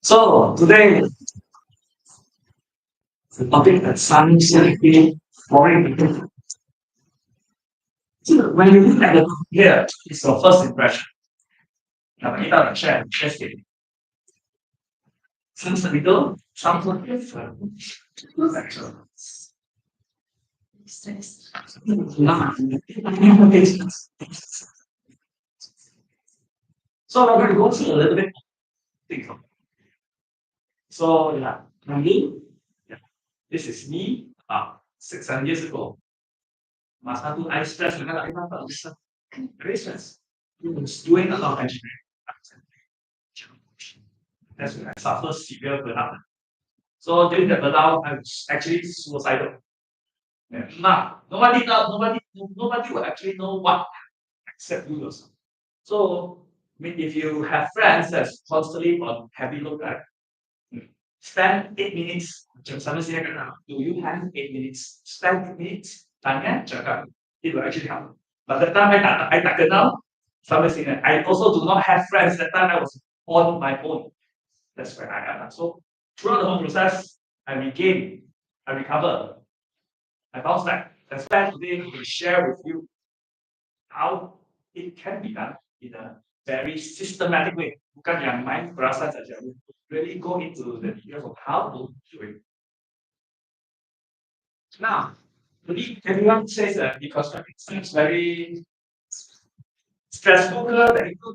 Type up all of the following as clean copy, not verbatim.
So today the topic that sounds really boring. So when you look at the here, it's your first impression. Now, kita share it. Sounds a little, sounds like different. So we're going to go through a little bit. So yeah, me, yeah, this is me 6 7 years ago. Masa tu I stress dengan I apa? Very stress. Was doing a lot of engineering. That's when I suffered severe burnout. So during the burnout, I was actually suicidal. Yeah. Now, nobody will actually know what except you yourself. So, I mean, if you have friends that's constantly on heavy load, right? Spend 8 minutes. Sama saya kata, do you have 8 minutes? Spend 8 minutes. Tanya, cakap. It will actually help. But the time I tak kenal, sama saya. I also do not have friends. That time I was on my own. That's where I am. So throughout the whole process, I regain, I recover, I bounce back. That's why today we share with you how it can be done in a very systematic way. Bukan yang main perasaan saja. We really go into the details of how to do it. Now, everyone says that deconstructing seems very stressful ke dan itu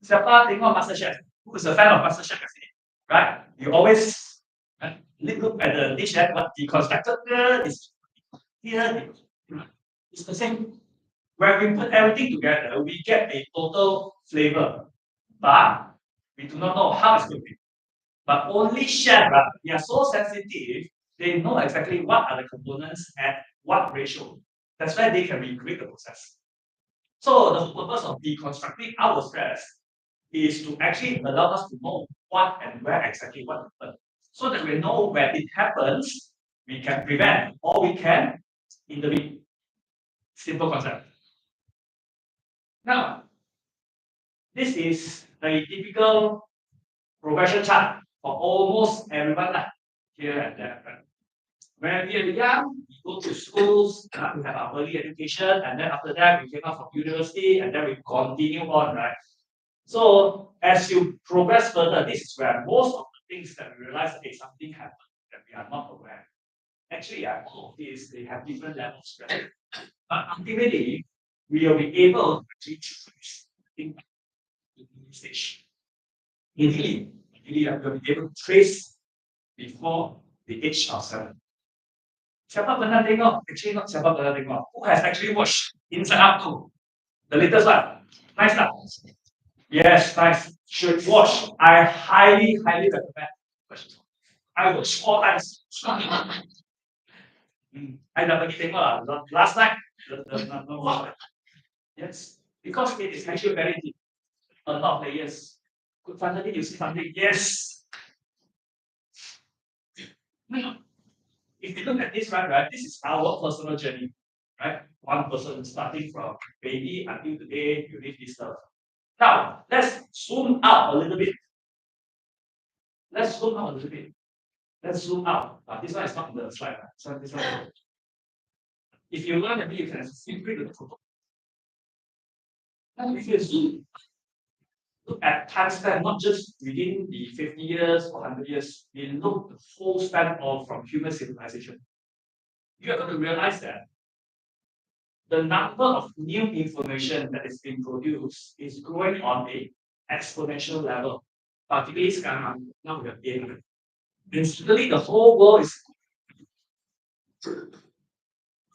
siapa tengok MasterChef? Who is a fan of MasterChef kat sini? Right? You always look at the dish that what deconstructed is here. It's the same. When we put everything together, we get a total flavor, but we do not know how it's going to be. But only chef, they are so sensitive, they know exactly what are the components at what ratio. That's why they can recreate the process. So the purpose of deconstructing our stress is to actually allow us to know what and where exactly what happened. So that we know when it happens, we can prevent or we can intervene. Simple concept. Now, this is a typical progression chart for almost everyone here and there. When we are young, we go to schools, we have our early education, and then after that, we came out from university, and then we continue on, right? So as you progress further, this is where most of the things that we realize that something happened that we are not aware. Actually, all of these they have different levels, right? But ultimately, we will be able to actually choose in stage. Ideally, we will be able to trace before the age of 7. Siapa pernah tengok? Actually, not siapa pernah tengok. Who has actually watched Inside Out 2? The latest one. Nice lah. Yes, nice. Should watch. I highly recommend. I watched 4 times. I dah pergi tengok lah. Last night, yes, because it is actually very deep. A lot of layers. Could finally you see something. Yes. If you look at this right, this is our personal journey, right? One person starting from baby until today, you live this stuff. Now, let's zoom out a little bit. Let's zoom out. This one is not in the slide. So this one. If you learn a bit, you can simply look at the photo. Now, if you zoom, look at time span, not just within the 50 years or 100 years, we look the whole span of from human civilization. You are going to realize that the number of new information that is being produced is growing on an exponential level. Particularly sekarang, now we have AI. Instantly, the whole world is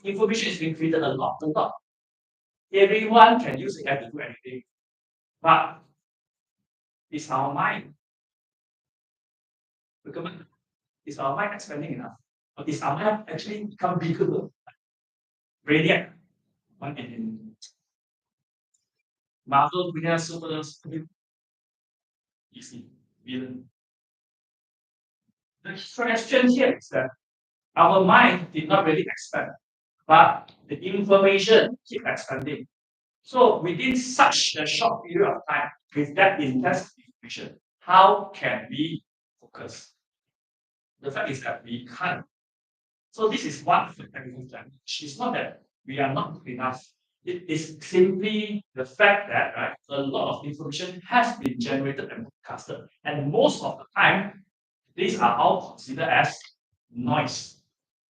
information is being created a lot. Everyone can use AI to do anything. But is our mind? Is our mind expanding enough? Or is our mind actually become bigger? Brainiac. One in Marvel punya super easy villain. The question here is that our mind did not really expand, but the information keep expanding. So within such a short period of time, with that intense information, how can we focus? The fact is that we can't. So this is one of the technical challenge. It's not that we are not good enough. It is simply the fact that a lot of information has been generated and broadcasted, and most of the time, these are all considered as noise.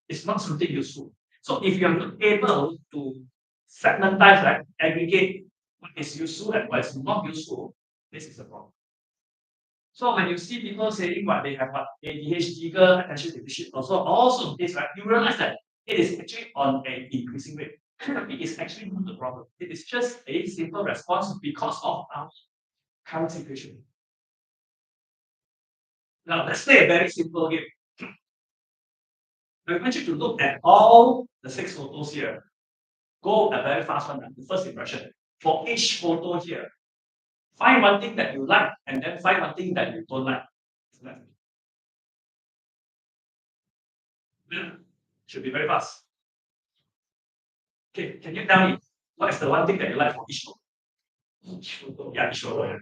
It's not something useful. So if you are not able to segmentize, aggregate what is useful and what is not useful, this is a problem. So when you see people saying what they have ADHD, attention deficit, also this, you realize that it is actually on an increasing rate. It is actually not the problem. It is just a simple response because of our current situation. Now let's play a very simple game. I want you to look at all the 6 photos here. Go a very fast one, the first impression. For each photo here, find one thing that you like and then find one thing that you don't like. Should be very fast. Okay, can you tell me what is the one thing that you like for each photo? Each photo. Yeah, each photo.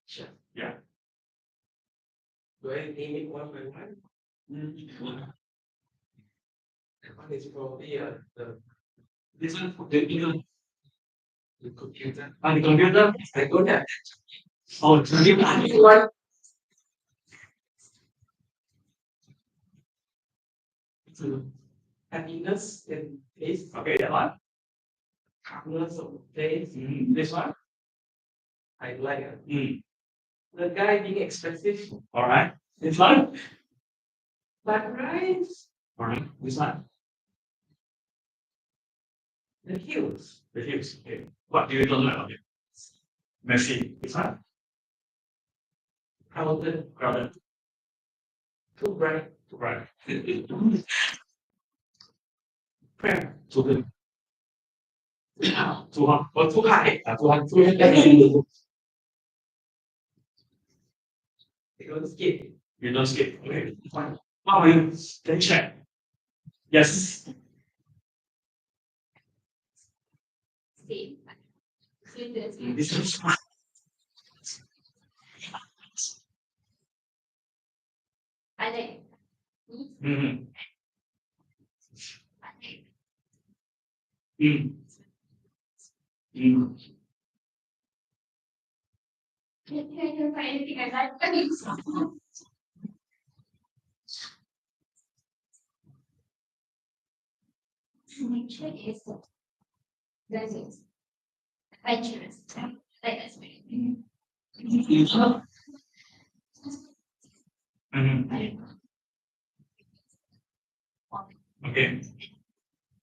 Sure. Yeah. Do I name it one by one? One is probably this one, the computer. On the computer, I don't have oh, it's really one. happiness and taste. Okay, that one. Calmness of taste. This one. I like it. The guy being expensive. All right. This one. Sunrise. All right. This one. The hills. The hills. Okay. What do you don't like about it? Messy. This one. Crowded. Too bright. Prayer. Too good. Too hot. Or too high. Too hot. They don't skip. You don't skip. Okay. Fine. What will you? Can you check? Yes. Same. This is fine. I like. Mm-hmm. Can find anything I like? Nature is because it's adventurous. Like that's very Mhm. I don't know. Okay.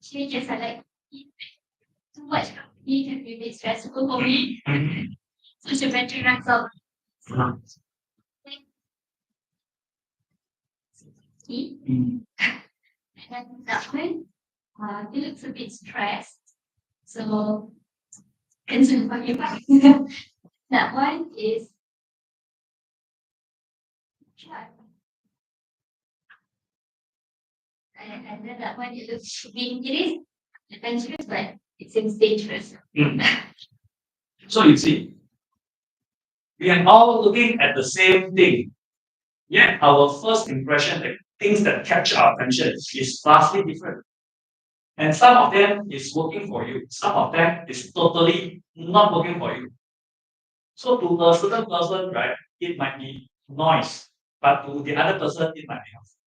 Changes are like too much company can be a bit stressful for me. Mhm. Such a battery runs out. See? Mhm. And then that one, he looks a bit stressed. So concern for you. That one is shy. And then that one it looks it is adventurous, but it seems dangerous. So you see, we are all looking at the same thing. Yet our first impression, the things that capture our attention, is vastly different. And some of them is working for you, some of them is totally not working for you. So to a certain person, right, it might be noise, but to the other person, it might be helpful.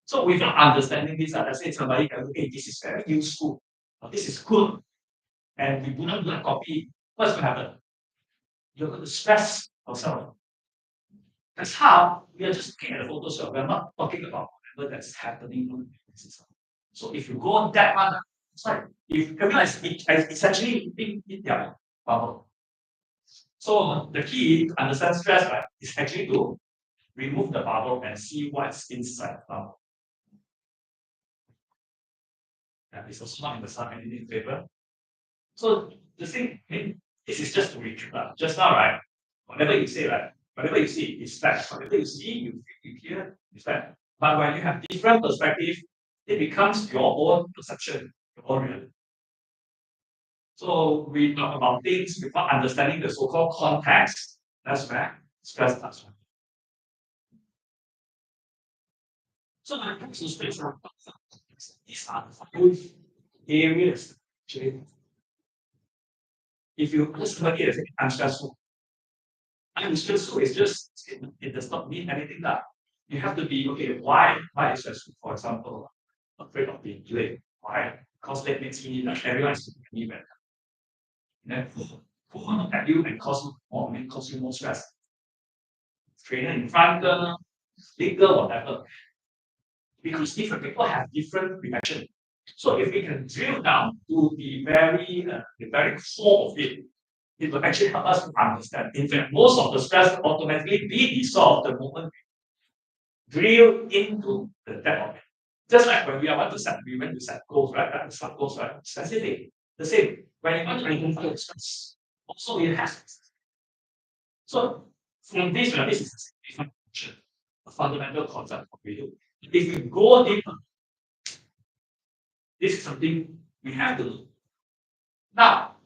So without understanding this, let's say somebody can look, hey, this is very useful, or this is good, and we do not do a copy, what's going to happen? You're going to stress yourself. That's how we are just looking at the photos. We're not talking about whatever that's happening on the system. So if you go on that one, it's like if everyone is essentially in their bubble. So the key to understand stress, right, is actually to remove the bubble and see what's inside the bubble. Yeah, it's also not in the sun and in the paper. So the thing, this is just to recap. Just now, right? Whatever you say, right? Whatever you see is fact. Whatever you see, you hear is fact. But when you have different perspective, it becomes your own perception, your own reality. So we talk about things without understanding the so-called context. That's where stress starts from. So when it comes to space, these are the five areas. Actually, if you ask somebody and say, I'm stressful, I'm stressful, it's just it does not mean anything that you have to be okay, why is stressful? For example, afraid of being late. Why? Because that makes me like everyone is looking at me better. Then who will look at you and cause you more stress? Trainer in front, leader, whatever. Because different people have different reaction. So if we can drill down to the very core of it, it will actually help us to understand. In fact, most of the stress will automatically be dissolved the moment we drill into the depth of it. Just like when we went to set goals, right? That set goals, right? Specific. The same. When you want to identify stress, also it has. So from this, right, this is a fundamental concept of what we do. If we go deeper, this is something we have to do. Now,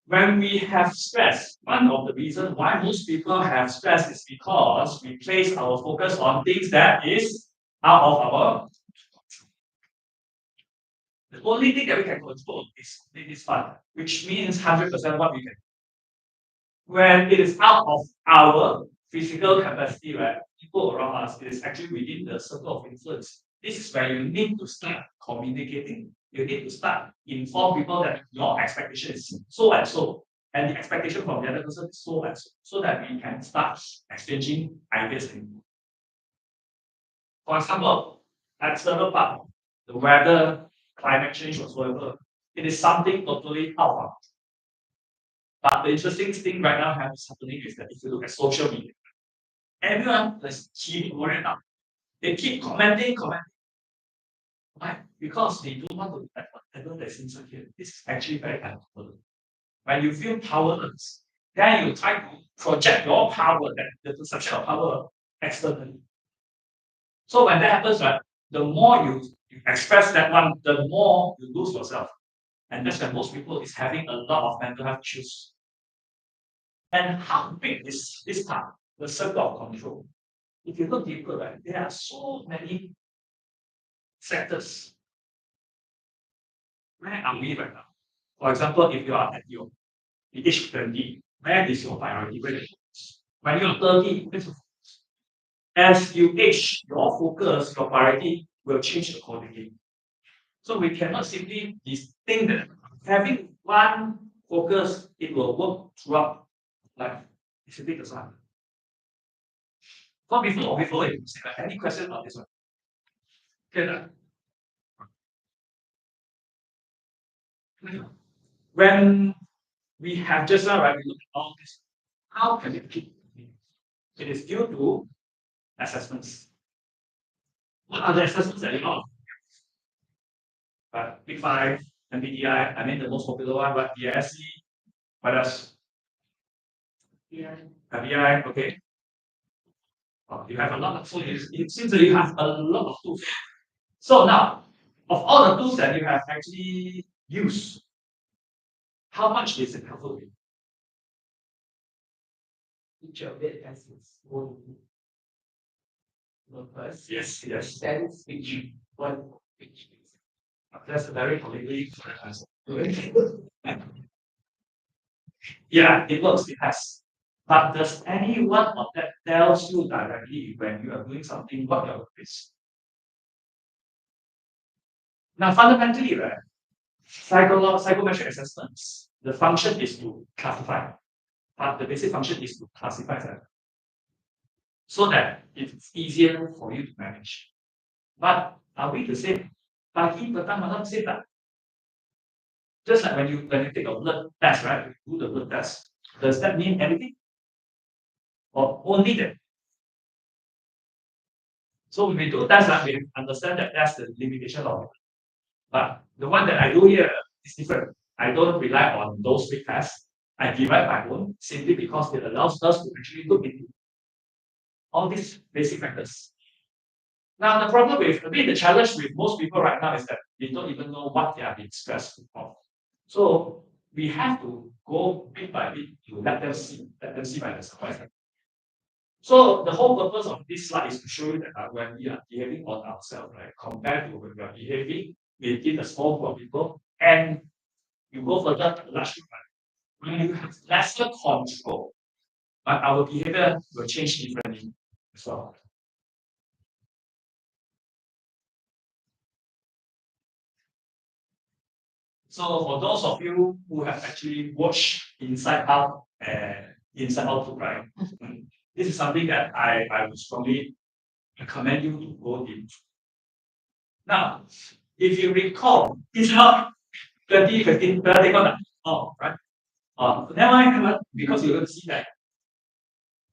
when we have stress, one of the reasons why most people have stress is because we place our focus on things that is out of our. The only thing that we can control is fun, which means 100% what we can. When it is out of our physical capacity, right? People around us, it is actually within the circle of influence. This is where you need to start communicating. You need to start inform people that your expectation is so and so, and the expectation from the other person is so and so that we can start exchanging ideas. For example, external part, the weather, climate change, whatsoever, it is something totally out of. But the interesting thing right now happening is that if you look at social media, everyone is keep worried now. They keep commenting. Why? Because they don't want to look at whatever that's inside here. This is actually very helpful. When you feel powerless, then you try to project your power, the perception of power externally. So when that happens, right, the more you express that one, the more you lose yourself. And that's why most people is having a lot of mental health issues. And how big is this part, the circle of control? If you look deeper, right, there are so many sectors. Where are we right now? For example, if you are at your age 20, where is your priority? When you're 30, where's your focus? As you age, your focus, your priority will change accordingly. So we cannot simply think that having one focus, it will work throughout life. If you take the sun. So before it, any question on this one? Okay. When we have just now, right, we look at all this. How can it keep? It is due to assessments. What are the assessments that you know? Big Five, MBTI, I mean the most popular one, but DSC, what else? FBI, okay. Oh, you have a lot of tools. It seems that you have a lot of tools. So now, of all the tools that you have actually used, how much is it helpful? Each of it has its own purpose. Yes. Sense which one which That's a very politically correct answer. Yeah, it works, it has. But does any one of that tells you directly when you are doing something what your work is? Now, fundamentally, right, psychometric assessments, the function is to classify, but the basic function is to classify that so that it's easier for you to manage. But are we the same? Pagi petang malam same tak? Just like when you take a blood test, right? You do the blood test. Does that mean anything? Or only that? So when we do tests, we understand that that's the limitation of it. But the one that I do here is different. I don't rely on those big tests. I derive my own simply because it allows us to actually look into all these basic factors. Now, the problem with, the challenge with most people right now is that they don't even know what they are being stressed of. So we have to go bit by bit to let them see by themselves. So the whole purpose of this slide is to show you that when we are behaving on ourselves, right, compared to when we are behaving within a small group of people, and you go further to the large group, right, when you have lesser control, but our behavior will change differently as well. So for those of you who have actually watched Inside Out and Inside Out 2, right? This is something that I would strongly recommend you to go into. Now, if you recall, it's not 2015, right? Never mind, because you're going to see that.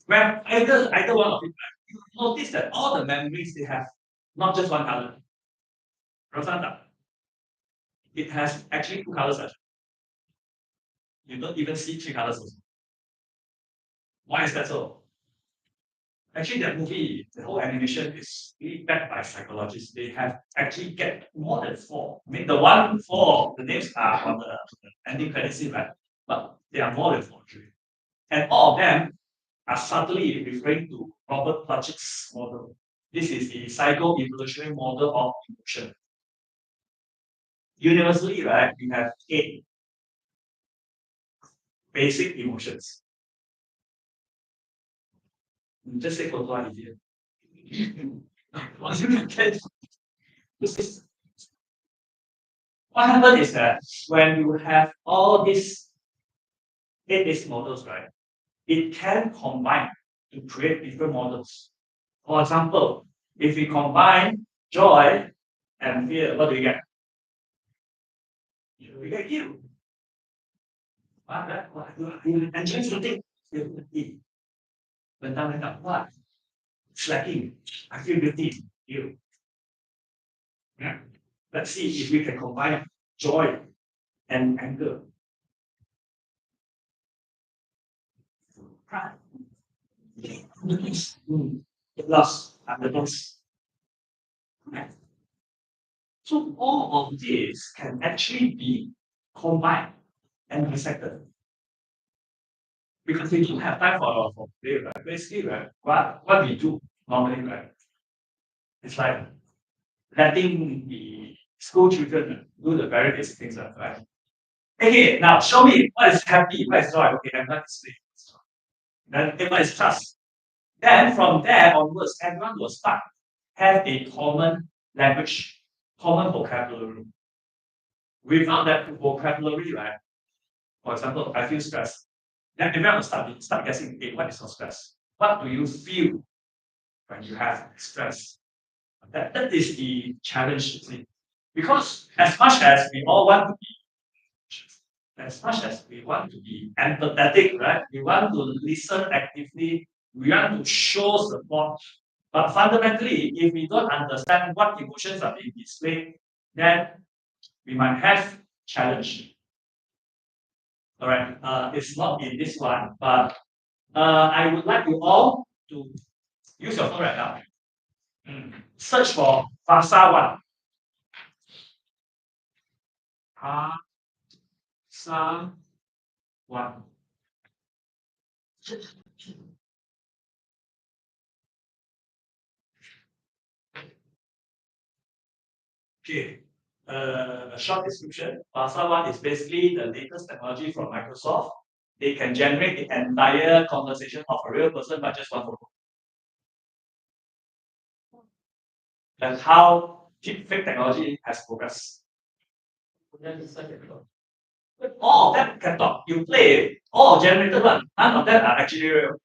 When either one of it, you notice that all the memories they have not just one color. Rosanda, it has actually two colors. You don't even see three colors also. Why is that so? Actually, that movie, the whole animation is really backed by psychologists. They have actually get more than four. I mean, the 4 the names are on the ending credit scene, right? But there are more than 4 actually. And all of them are subtly referring to Robert Plutchik's model. This is the psycho-evolutionary model of emotion. Universally, right, we have 8 basic emotions. Just say Kotoa easier. What happens is that when you have all these 8 basic models, right, it can combine to create different models. For example, if we combine joy and fear, what do we get? We get you. You enjoy something, feel guilty. Bentar, what? Slacking. I feel guilty. You. Yeah. Let's see if we can combine joy and anger. Pride. Loss and the loss. So all of this can actually be combined and dissected. Because we don't have time for today, right? Basically, right, what we do normally, right? It's like letting the school children do the very basic things, right? Okay, now show me what is happy, what is joy. Okay, I'm not explaining. Then what is trust? Then from there onwards, everyone will start have a common language, common vocabulary. without that vocabulary, right? For example, I feel stressed. Then everyone will start guessing, hey, what is your stress? What do you feel when you have stress? That is the challenge, you see. Because as much as we all want to be, as much as we want to be empathetic, right? We want to listen actively, we want to show support. But fundamentally, if we don't understand what emotions are being displayed, then we might have challenge. All right, it's not in this one, but I would like you all to use your phone right now. Search for Fasa one. Fasa one. Okay. A short description. Fasa one is basically the latest technology from Microsoft. They can generate the entire conversation of a real person by just one photo. That's how deepfake technology has progressed. All of them can talk. You play it, all generated one. None of them are actually real.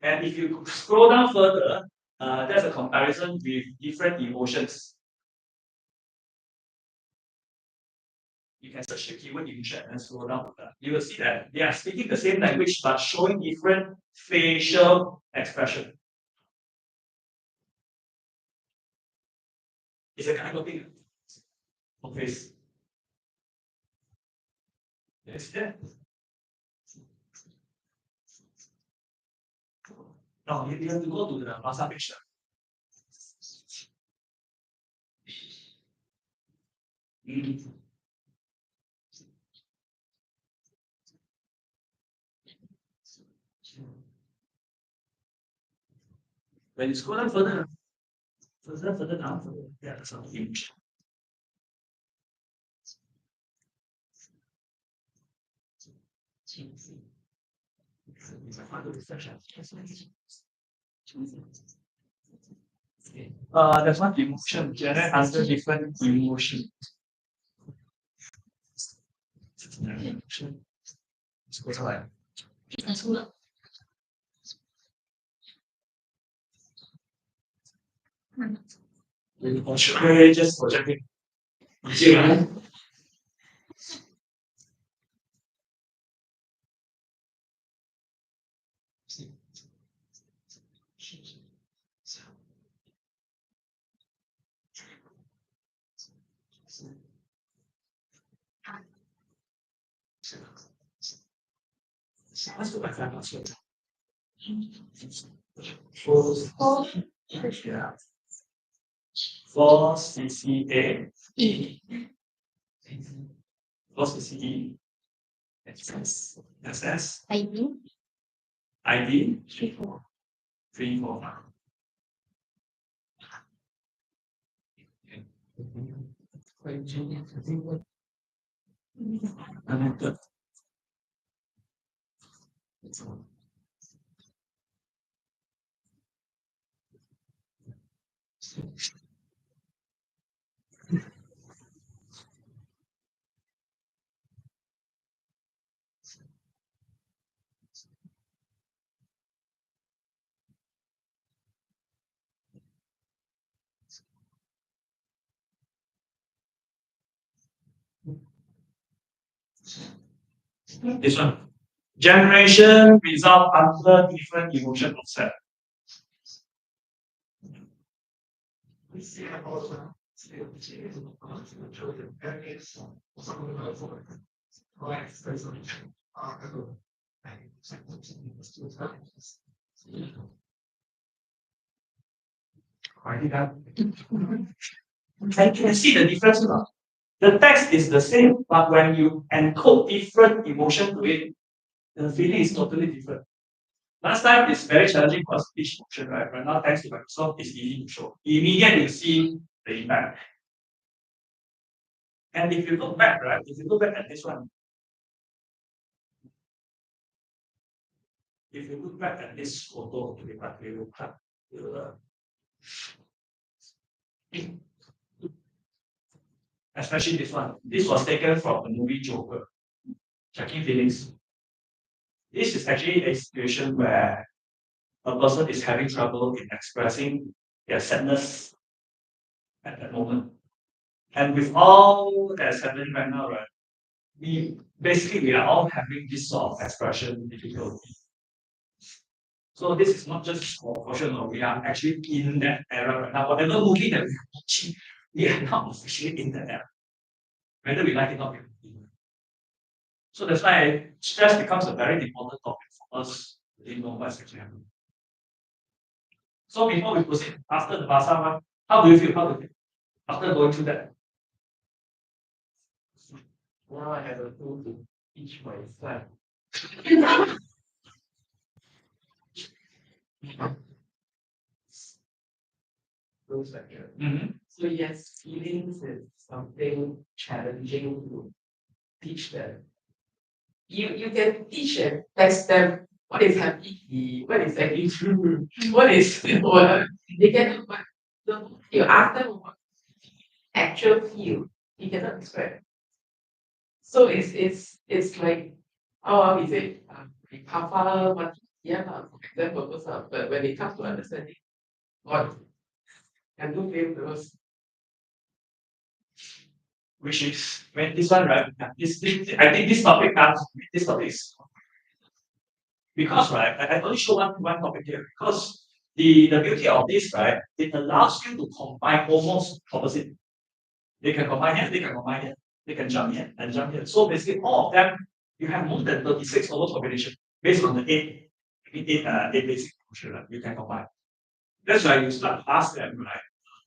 And if you scroll down further, there's a comparison with different emotions. You can search the keyword emotion and scroll down. You will see that they are speaking the same language but showing different facial expression. It's a kind of thing of face. Yes, yeah. No, you have to go to the Rasa page. When you scroll down further down, yeah, that's an emotion. There's one emotion, generate answer different emotion. Scroll down. Just projecting. Let's go back to that one. Yeah. For CCA. For CCE. SS. ID. 345. This one. Generation result under different emotion offset. Can you see the difference now? The text is the same, but when you encode different emotion to it, the feeling is totally different. Last time it's very challenging for us to teach emotion, right? But now thanks to Microsoft, it's easy to show. Immediately you see the impact. And if you look back, right? If you look back at this one, if you look back at this photo, to be particularly Especially this one. This was taken from the movie Joker, checking feelings. This is actually a situation where a person is having trouble in expressing their sadness at that moment. And with all that's happening right now, right, we are all having this sort of expression difficulty. So this is not just for sure, we are actually in that era right now. Whatever movie that we are watching, we are not officially in that era. Whether we like it or not. So that's why stress becomes a very important topic for us to know what's actually happening. So before we proceed, after the Barca one, how do you feel? How do you feel after going through that? Now I have a tool to teach my son. Those like that. Mhm. So yes, feelings is something challenging to teach them. You can teach and test them what is happy, what is angry, what is what they can, but you ask them what actual feel, you cannot express. So it's like how is it? Papa, what yeah, for example, but when it comes to understanding what and do feel those. Which is when this one, right? I think this topic is because right, I only show one topic here because the beauty of this, right, it allows you to combine almost opposite. They can combine here, they can combine here, they can jump here and jump here. So basically all of them, you have more than 36 almost combination based on the eight basic emotion, right? You can combine. That's why you start to ask them, right?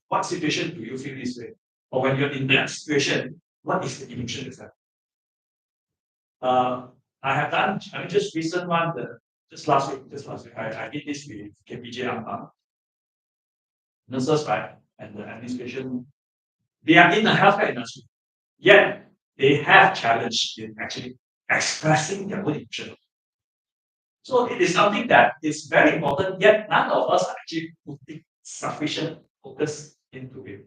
What situation do you feel this way? Or when you're in that situation, what is the emotion itself? I have done, I mean, just recent one, just last week, I did this with KPJ nurses, right? And the administration, they are in the healthcare industry, yet they have challenge in actually expressing their own emotion. So it is something that is very important, yet none of us are actually putting sufficient focus into it.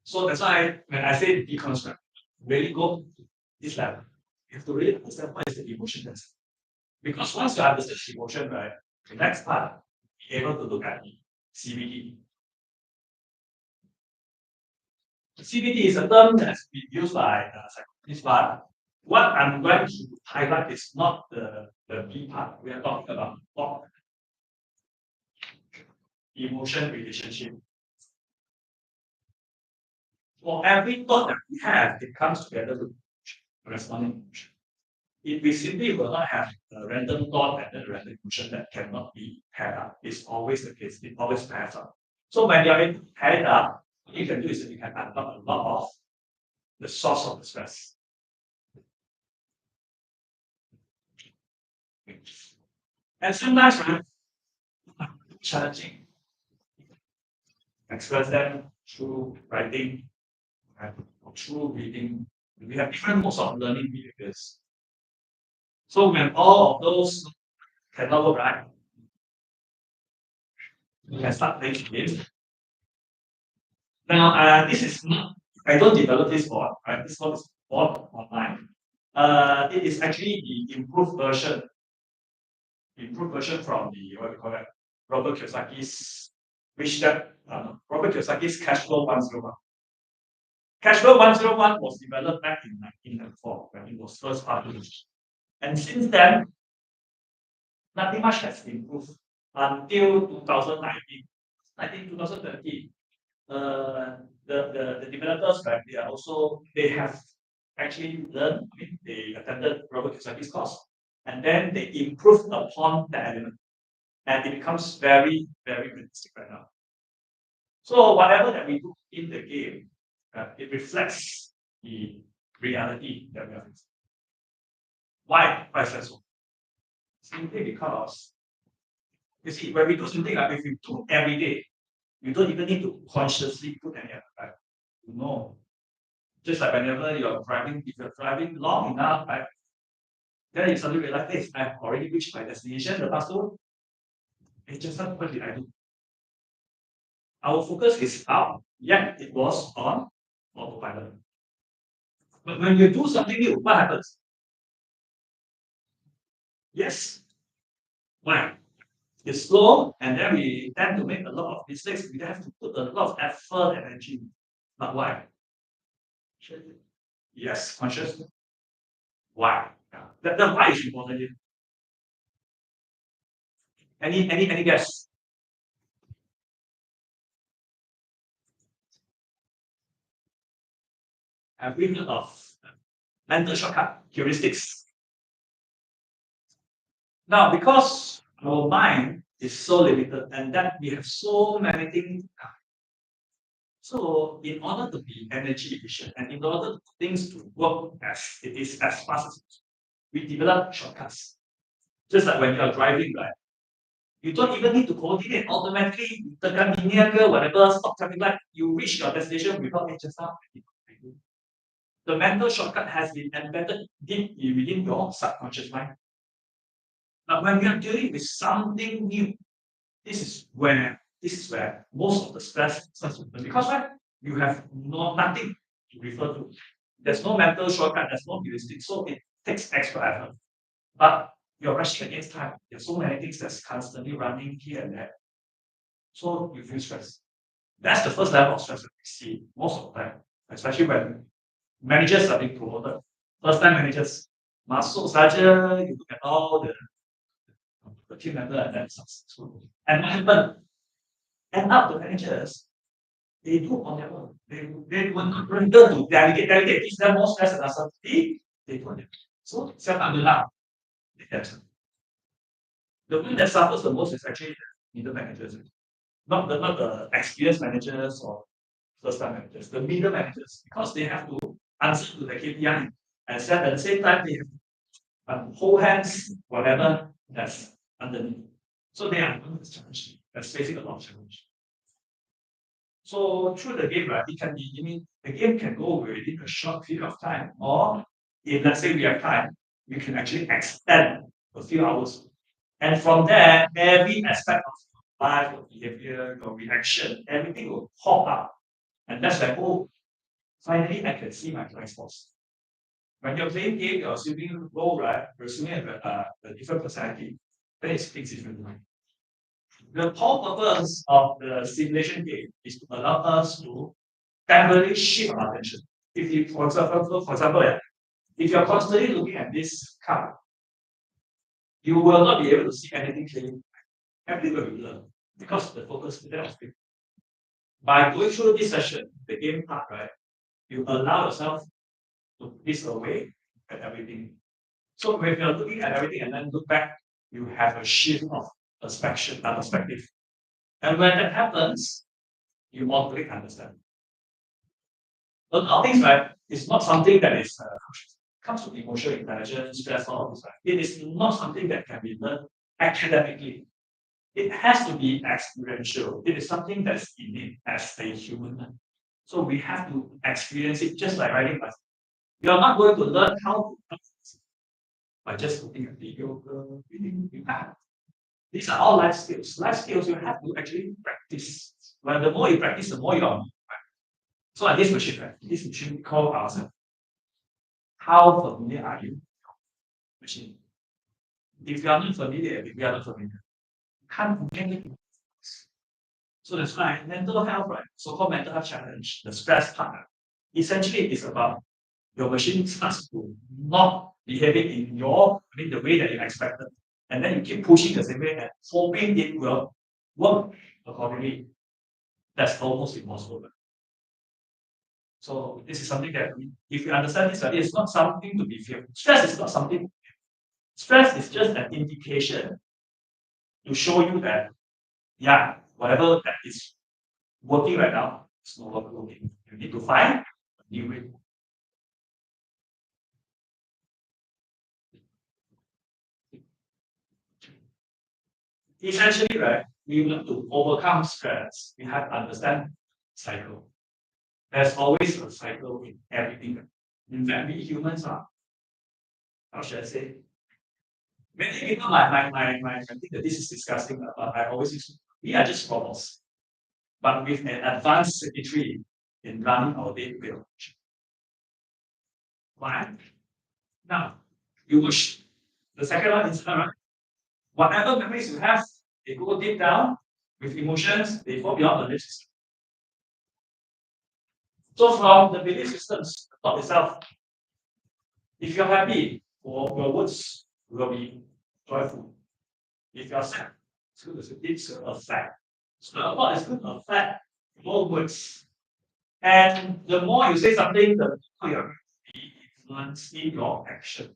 So that's why when I say deconstruct, really go to this level. You have to really understand what is the emotion that's because once you understand the emotion, right, the next part, be able to look at CBT. CBT is a term that's been used by psychologists, but what I'm going to highlight is not the B part. We are talking about thought, emotion, relationship. For every thought that we have, it comes together with corresponding emotion. If we simply will not have a random thought and then a random emotion that cannot be paired up, it's always the case. It always pairs up. So when you're able to pair it up, what you can do is that you can unlock a lot of the source of the stress. And sometimes, right, challenging. Express them through writing or through reading. We have different modes of learning behaviors. So when all of those cannot work right, you can start playing games. Now, this is not, I don't develop this board, right? This board is board online. It is actually the improved version from the, what do you call that, Robert Kiyosaki's, Robert Kiyosaki's Cash Flow 101. Cash Flow 101 was developed back in 1994 when it was first published. And since then, nothing much has improved until 2019, 2020. The developers, right, they have actually learned, I mean, they attended Robert Kiyosaki's course, and then they improved upon the element. And it becomes very, very realistic right now. So whatever that we do in the game, it reflects the reality that we are facing. Why? Why is that so? Simply because you see, when we do something like if you do every day, you don't even need to consciously put any effort. Right? You know, just like whenever you're driving, if you're driving long enough, right, then you suddenly realize, hey, I've already reached my destination, the bus stop. It's just what did I do? Our focus is out, yet it was on autopilot. But when you do something new, what happens? Yes. Why? It's slow, and then we tend to make a lot of mistakes. We have to put a lot of effort and energy. But why? Yes, conscious. Why? Yeah. The why is important here. Any guess? Have we heard of mental shortcut heuristics? Now, because our mind is so limited and that we have so many things, so in order to be energy efficient and in order for things to work as it is as fast as possible, we develop shortcuts. Just like when you are driving, right? You don't even need to coordinate automatically, tekan linear ke whatever, stop traffic light, you reach your destination without HSR. The mental shortcut has been embedded deep within your subconscious mind. But when you are dealing with something new, this is where most of the stress starts to happen. Because right, you have nothing to refer to. There's no mental shortcut, there's no heuristic, so it takes extra effort. But you're rushing against time. There's so many things that's constantly running here and there. So you feel stressed. That's the first level of stress that we see most of the time, especially when managers are being promoted. First time managers, masuk saja, you look at all the team member and then successful. And what happened? End up the managers, they do on their own. They were not ready to delegate, gives them more stress and uncertainty, they do on their own. So self underline. The one that suffers the most is actually the middle managers, not the experienced managers or first time managers, the middle managers, because they have to answer to the KPI and at the same time they have hold hands, whatever that's underneath. So they are under this challenge. That's facing a lot of challenge. So through the game, right, it can be, the game can go within a short period of time, or if let's say we have time, we can actually extend a few hours. And from there, every aspect of life, your behavior, your reaction, everything will pop up. And that's like, oh, finally I can see my blind spots. When you're playing game, you're assuming a role, right? You're assuming a different personality, then it's different. The whole purpose of the simulation game is to allow us to temporarily shift our attention. If you, for example, yeah, if you're constantly looking at this card, you will not be able to see anything clearly. Everything will be blurred because the focus is there. By going through this session, the game part, right, you allow yourself to piece away at everything. So when you're looking at everything and then look back, you have a shift of perspective. And when that happens, you more quickly understand. A lot of things, right, it's not something that is comes with emotional intelligence, stress, all of this, right? It is not something that can be learned academically. It has to be experiential. It is something that's innate as a human. So we have to experience it just like riding bicycle. You're not going to learn how to by just looking at video, reading. You have. These are all life skills. Life skills you have to actually practice. Well, the more you practice, the more you are. So like this machine, right? This machine we call ourselves. How familiar are you? Machine. If you are not familiar, if you are not familiar, can't do anything. So that's why mental health, right? So-called mental health challenge, the stress part, essentially it's about your machine starts to not behaving in the way that you expected. And then you keep pushing the same way and hoping it will work accordingly. That's almost impossible. So this is something that if you understand this, it's not something to be feared. Stress is not something. Stress is just an indication to show you that, yeah, whatever that is working right now is no longer working. You need to find a new way. Essentially, right, we want to overcome stress. We have to understand cycle. There's always a cycle in everything. In fact, we humans are, how should I say? Many people, my think that this is disgusting, but I always use, we are just robots. but with an advanced circuitry in running our day-to-day operation. Why? Now, you wish the second one is right. Whatever memories you have, they go deep down with emotions, they fall beyond the belief system. So from the belief systems, the thought itself, if you're happy, your words will be joyful. If you're sad, it's going to affect. So the thought is going to affect your words. And the more you say something, the more you're influencing your action.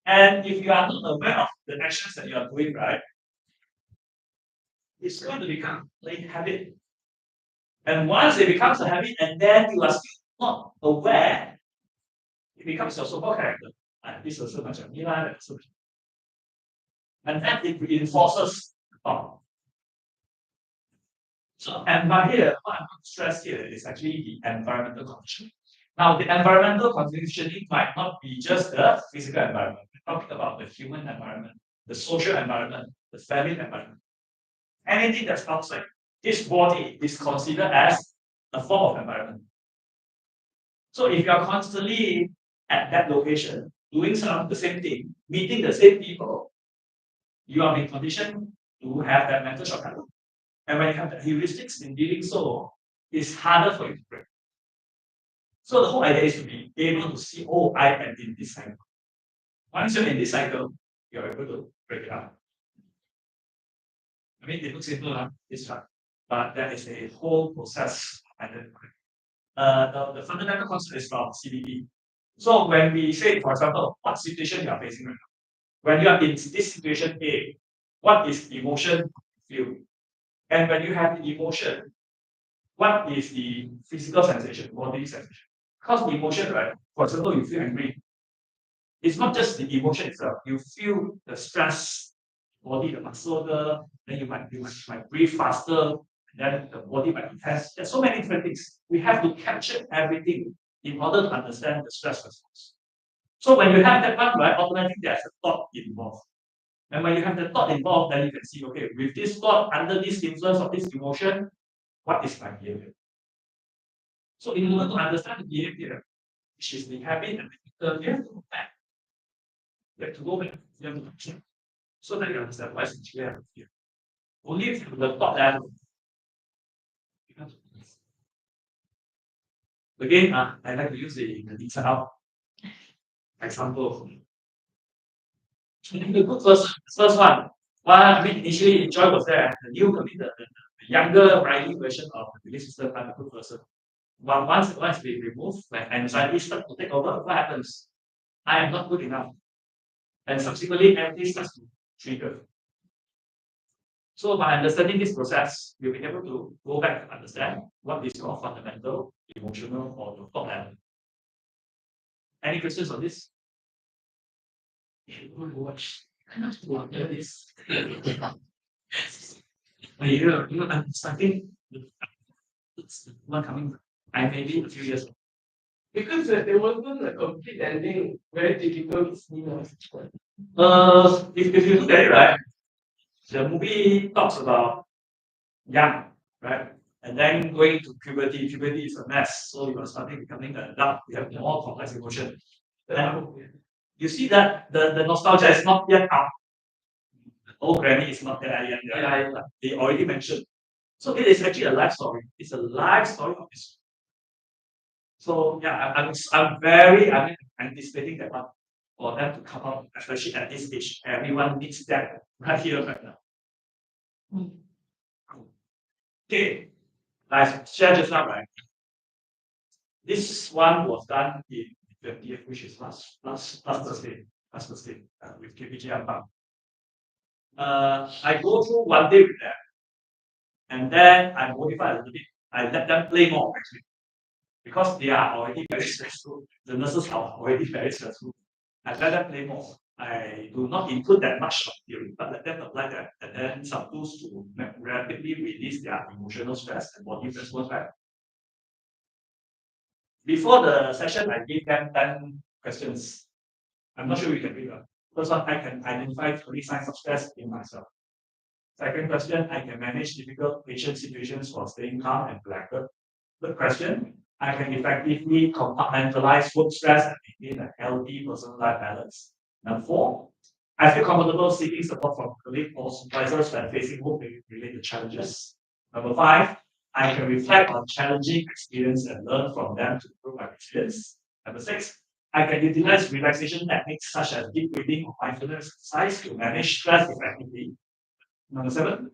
And if you are not aware of the actions that you are doing, right, it's going to become a habit. And once it becomes a habit, and then you are still not aware, it becomes your so-called character. This is so much of me, and then it reinforces the thought. So, and by here, what I'm going to stress here is actually the environmental conditioning. Now, the environmental conditioning might not be just the physical environment. We're talking about the human environment, the social environment, the family environment. Anything that's outside this body is considered as a form of environment. So if you are constantly at that location, doing some of the same thing, meeting the same people, you are being conditioned to have that mental shortcut. And when you have the heuristics in doing so, it's harder for you to break. So the whole idea is to be able to see, oh, I am in this cycle. Once you're in this cycle, you're able to break it up. I mean, it looks simple, it's right. But there is a whole process identified. The fundamental concept is from CBT. So when we say, for example, what situation you are facing right now, when you are in this situation A, what is the emotion you feel? And when you have the emotion, what is the physical sensation, bodily sensation? Because the emotion, right? For example, you feel angry. It's not just the emotion itself. You feel the stress, body, the muscle, then you might breathe faster, then the body might be tense. There's so many different things. We have to capture everything in order to understand the stress response. So when you have that one, right, automatically there's a thought involved. And when you have the thought involved, then you can see, okay, with this thought, under this influence of this emotion, what is my behavior? So in order to understand the behavior, which is the habit and the you have to go back. You have to go back. You have to observe. So that you understand why it's actually happening here. Only if the thought level. Again, I like to use the inside out example. The good first one. I mean, initially Joy was there. The new the younger writing version of the belief system, I'm a good person. But once we remove, like anxiety starts to take over, what happens? I am not good enough. And subsequently, everything starts to trigger. So by understanding this process, you'll be able to go back and understand what is your fundamental, emotional, or your thought level. Any questions on this? Watch. This. I'm starting. It's not coming. I maybe a few years. Because there wasn't a complete ending, very difficult to see. If you look at it, right, the movie talks about young, right? And then going to puberty. Puberty is a mess. So you are starting becoming an adult. You have more complex emotion. You see that the nostalgia is not yet out. The old granny is not there yet. They already mentioned. So it is actually a life story. It's a life story of this. So yeah, I'm very anticipating that one for them to come out, especially at this age. Everyone needs that right here, right now. Okay, I shared just now, right? This one was done in 20th, which is last Thursday, with KPJ Ampang. I go through one day with them, and then I modify a little bit. I let them play more actually, because they are already very stressful. The nurses are already very stressful. I let them play more. I do not include that much of theory, but let them apply that, and then some tools to rapidly release their emotional stress and body response back. Before the session, I gave them 10 questions. I'm not sure you can read that. First one, I can identify 3 signs of stress in myself. Second question, I can manage difficult patient situations while staying calm and collected. Third question, I can effectively compartmentalize work stress and maintain a healthy personal life balance. Number four, I feel comfortable seeking support from colleagues or supervisors when facing work-related challenges. Number five, I can reflect on challenging experience and learn from them to improve my resilience. Number six, I can utilize relaxation techniques such as deep breathing or mindfulness exercise to manage stress effectively. Number seven,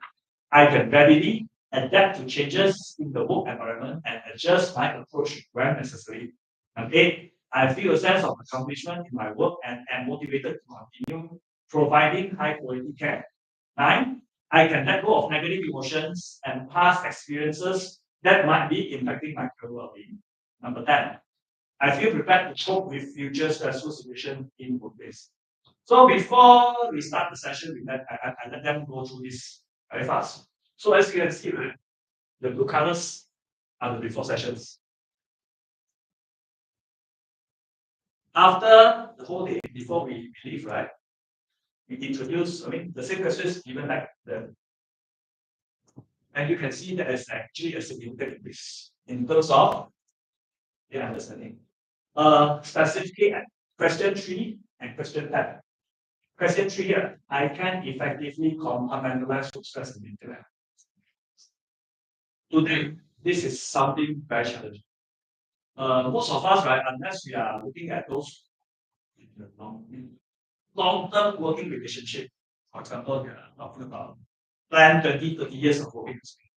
I can readily adapt to changes in the work environment and adjust my approach when necessary. Number eight, I feel a sense of accomplishment in my work and am motivated to continue providing high quality care. Nine, I can let go of negative emotions and past experiences that might be impacting my career well-being. Number 10, I feel prepared to cope with future stressful situations in workplace. So before we start the session, I let them go through this very fast. So as you can see, right, the blue colors are the before sessions. After the whole day, before we leave, right, we introduce, the same questions given like the, and you can see that it's actually a significant increase in terms of the understanding. Specifically at question 3 and question 10. Question 3 here, I can effectively compartmentalize work stress and mental health. Today, this is something very challenging. Most of us, right, unless we are looking at those long-term working relationship, for example, we are talking about 10, 20, 30 years of working experience.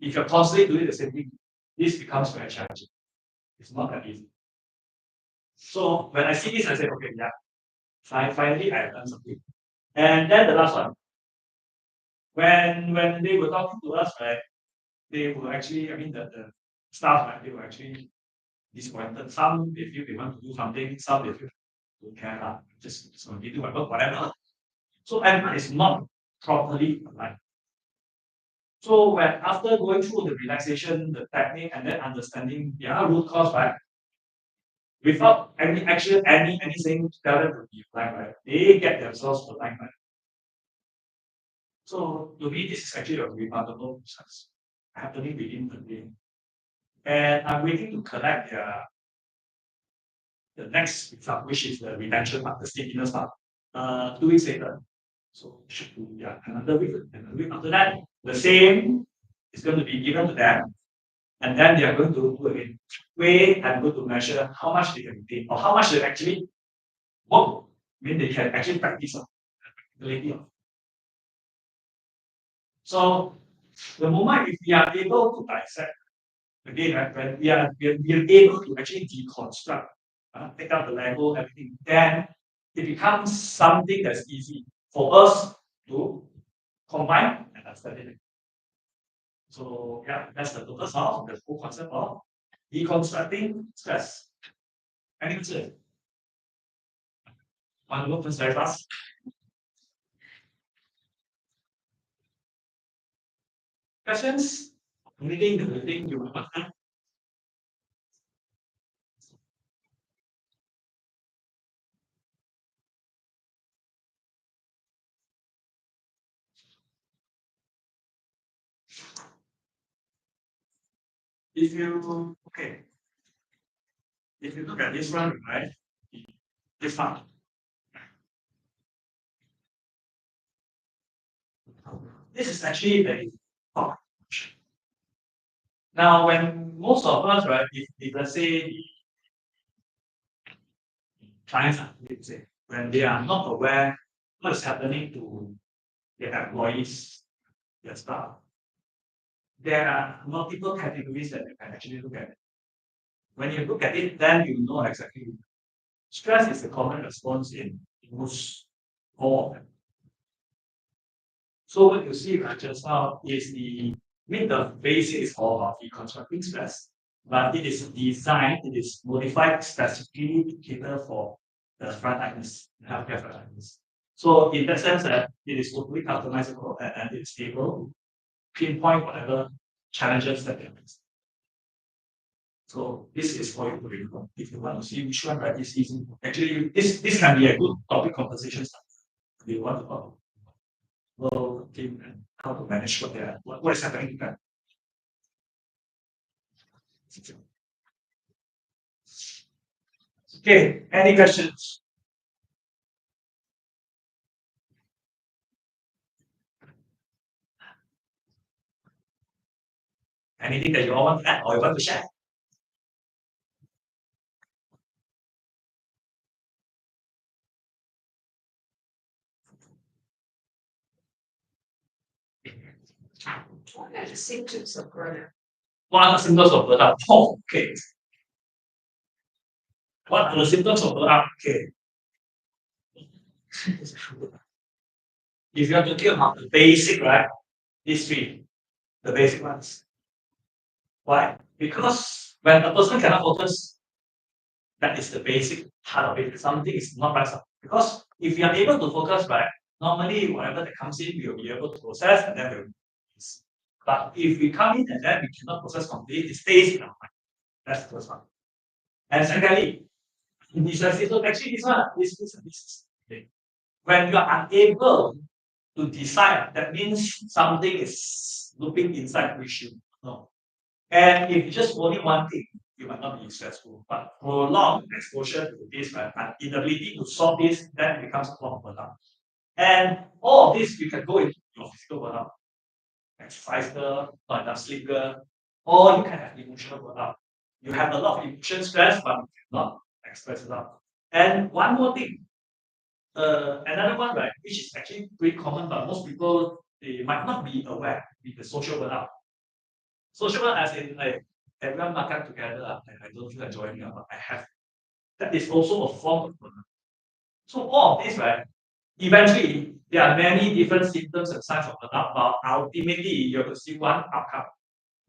If you're constantly doing the same thing, this becomes very challenging. It's not that easy. So when I see this, I say, okay, yeah, finally I have done something. And then the last one, when they were talking to us, right, they were actually, the staff, right, they were actually disappointed. Some they feel they want to do something, some they feel they don't care, just continue my work, whatever. So everyone is not properly aligned. So when after going through the relaxation, the technique, and then understanding their root cause, right, without any action, anything to tell them to be aligned, right, they get themselves aligned, right. So to me, this is actually a remarkable process happening within the day. And I'm waiting to collect the next result, which is the retention part, the stickiness part, 2 weeks later. So it should be another week after that. The same is going to be given to them, and then they are going to do again. Weigh and go to measure how much they can retain or how much they actually work. They can actually practice on the ability of. So the moment if we are able to dissect again, right, when we are able to actually deconstruct, take out the Lego, everything, then it becomes something that's easy for us to combine and understand it. So yeah, that's the purpose of the whole concept of deconstructing stress. Any questions? One move is very fast. Questions? Anything you want to add? If you look at this one, right? This one. This is actually very top. Now, when most of us, right, if let's say the clients are, say, when they are not aware what is happening to their employees, their staff, there are multiple categories that you can actually look at. When you look at it, then you know exactly. Stress is a common response in most all of them. So what you see right just now is the basics of deconstructing stress, but it is designed, it is modified specifically to cater for the frontliners, healthcare frontliners. So in that sense, that it is totally customizable and it's able to pinpoint whatever challenges that they face. So this is for you to remember. If you want to see which one, right, is easy. Actually, this can be a good topic conversation. If you want to talk. team and how to manage what is happening to them. Okay, any questions? Anything that you all want to add or you want to share? What are the symptoms of burnout? What are the symptoms of burnout? Oh, okay. What are the symptoms of burnout? Okay. If you are talking about the basic, right? These three, the basic ones. Why? Because when a person cannot focus, that is the basic part of it. Something is not right. Because if you are able to focus, right, normally whatever that comes in, we will be able to process and then we'll. But if we come in and then we cannot process completely, it stays in our mind. That's the first one. And secondly, so actually this thing. When you are unable to decide, that means something is looping inside which you know. And if you just only one thing, you might not be successful. But prolonged exposure to this, right, and inability to solve this, then it becomes a form of burnout. And all of this, you can go into your physical burnout. Exercise girl, not enough sleep girl, or you can have emotional burnout. You have a lot of emotion stress, but you cannot express it out. And one more thing, another one, right, which is actually pretty common, but most people they might not be aware with the social burnout. Social burnout as in like everyone makan together, I don't feel like joining, but I have. That is also a form of burnout. So all of this, right, eventually there are many different symptoms and signs of burnout, but ultimately you're going to see one outcome.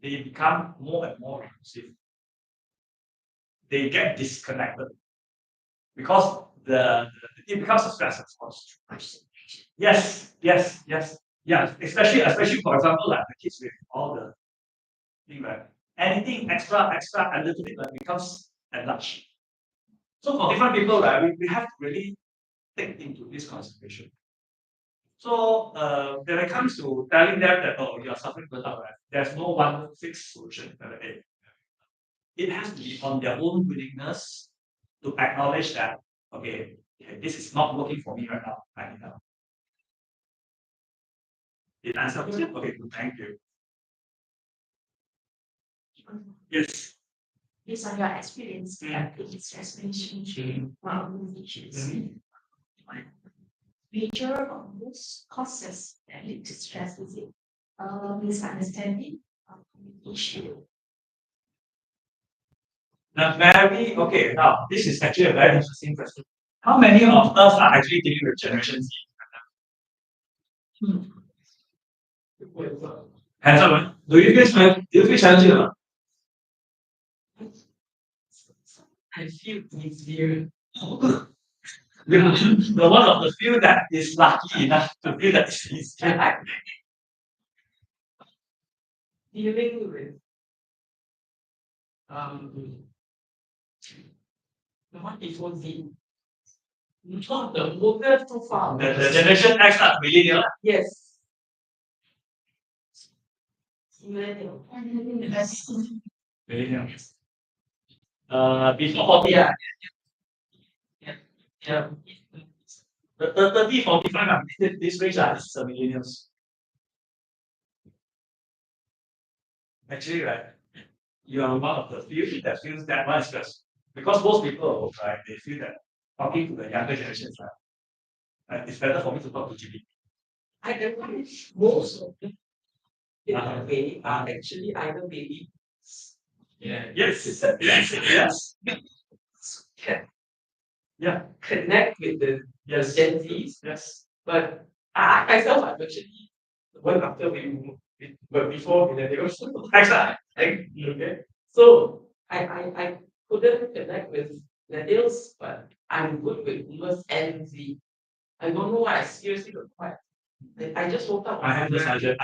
They become more and more reclusive. They get disconnected because it becomes a stress response. Yes, yes, yes, yeah. Especially for example, like the kids with all the thing, right? Anything extra, a little bit becomes enlarged. So for different people, right, we have to really take into this consideration. So when it comes to telling them that oh you are suffering burnout, right, there's no one fixed solution. It has to be on their own willingness to acknowledge that okay, this is not working for me right now. I need help. Did I answer the question? Okay, good, thank you. Yes. Based on your experience, stress management, major or most causes that lead to stress is it misunderstanding or communication? Now, okay. Now, this is actually a very interesting question. How many of us are actually dealing with Generation Z? Hands up. Do you feel challenging or not? I feel easier. The one of the few that is lucky enough to feel that it's easier. Dealing with the one before Z. Not the older too far. The Generation X are millennial. Yes. Millennial. Millennial. Before 40, Yeah. Yeah. the 30, 45, this range this is the millennials. Actually, right, you are one of the few that feels that one is stress. Because most people, right, they feel that talking to the younger generations, right, it's better for me to talk to GB. I can most of them in a way are actually either baby. Yeah. Yes. Yes. Can Yeah. connect with the Yes. Gen Zs. Yes. But I myself I'm actually the one after we but before millennials. Exactly. Okay. So I couldn't connect with millennials, but I'm good with boomers and Z. I don't know why I seriously don't quite. I just woke up. I have this idea.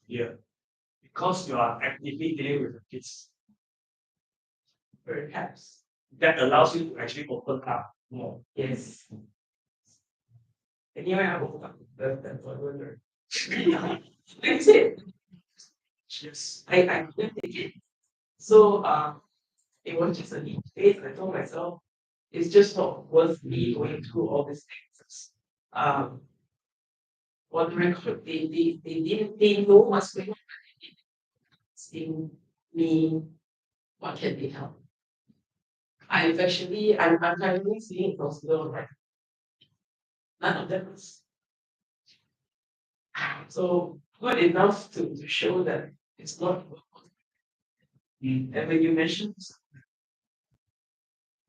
Yeah. Because you are actively dealing with the kids. Perhaps. That allows you to actually open up more. Yes. anyway, I woke up the toilet. Like I said, Yes. I couldn't take it. So it was just a neat phase. I told myself, it's just not worth me going through all these things. Um, on the record, they know what's going on, but they didn't asking me what can they help. I'm currently seeing it hospital, right? None of them is. So good enough to show that it's not. And when you mentioned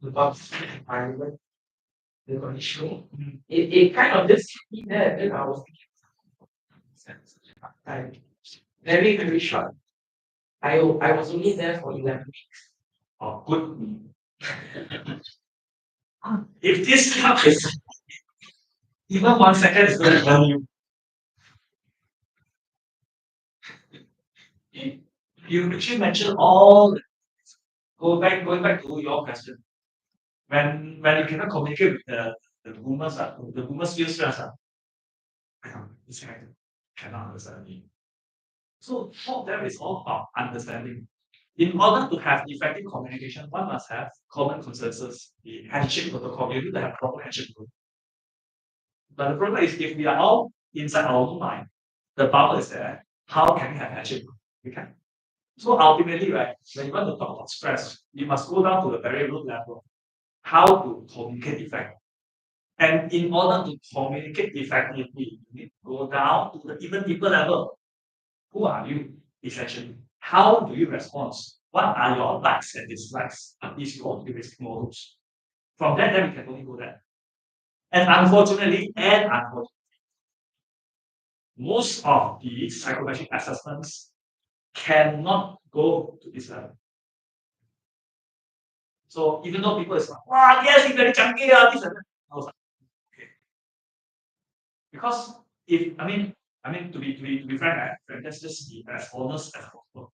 about the environment, the conditioning, it kind of just hit me there. Then I was thinking, very, very short. I was only there for 11 weeks. Oh, good. If this happens, even 1 second is going to tell you. You actually mentioned all. Going back to your question. When you cannot communicate with the boomers, the boomers feel stress. This guy cannot understand me. So all of them is all about understanding. In order to have effective communication, one must have common consensus. The handshake protocol, you need to have proper handshake protocol. But the problem is if we are all inside our own mind, the bubble is there. How can we have handshake? We can. So ultimately, right, when you want to talk about stress, you must go down to the very root level. How to communicate effectively. And in order to communicate effectively, you need to go down to the even deeper level. Who are you, essentially? How do you respond? What are your likes and dislikes? What is your heuristic models? From that, then we can only go there. And unfortunately, most of the psychometric assessments cannot go to this level. So even though people is like, wow, yes, it's very chunky, this and that. I was like, okay. Because if to be frank, let's just be as honest as possible.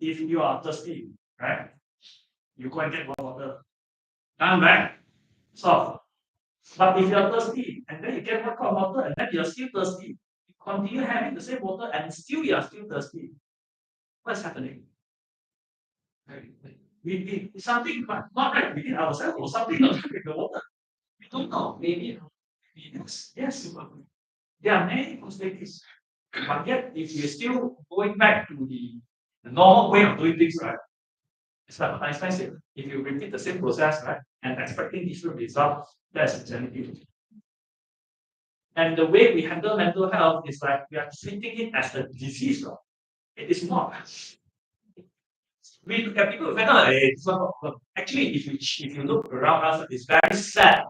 If you are thirsty, right, you go and get water. Come back, solve. But if you are thirsty and then you get one cup of water and then you are still thirsty, you continue having the same water and still you are still thirsty. What's happening? We something not right within ourselves or something not right with the water. We don't know. Maybe yes. There are many possibilities. But yet, if you're still going back to the normal way of doing things, right? It's like what Einstein said. If you repeat the same process, right, and expecting different results, that's insanity. And the way we handle mental health is like we are treating it as a disease. Right? It is not. We look at people with mental health, it's not a problem. Actually, if you look around us, it's very sad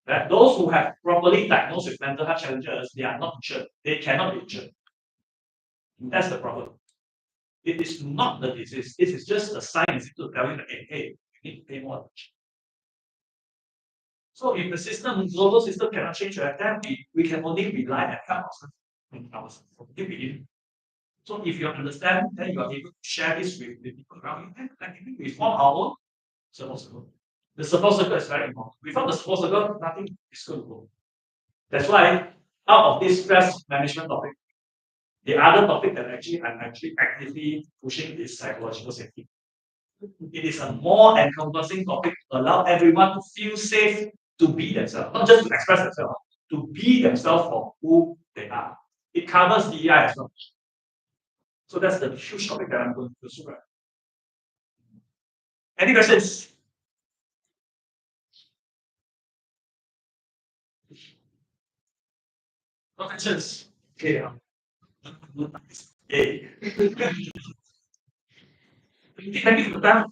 that those who have properly diagnosed with mental health challenges, they are not insured. They cannot be insured. That's the problem. It is not the disease. It is just a science to tell you that, hey, you need to pay more attention. So if the system, global system cannot change, then we can only rely and help ourselves. So if you understand, then you are able to share this with the people around you. Then we form our own support circle. The support circle is very important. Without the support circle, nothing is going to go. That's why out of this stress management topic, the other topic that I'm actually actively pushing is psychological safety. It is a more encompassing topic to allow everyone to feel safe to be themselves, not just to express themselves, to be themselves for who they are. It covers DEI as well. So that's the huge topic that I'm going to pursue. Any questions? No questions? Okay. Yay. Thank you for the time.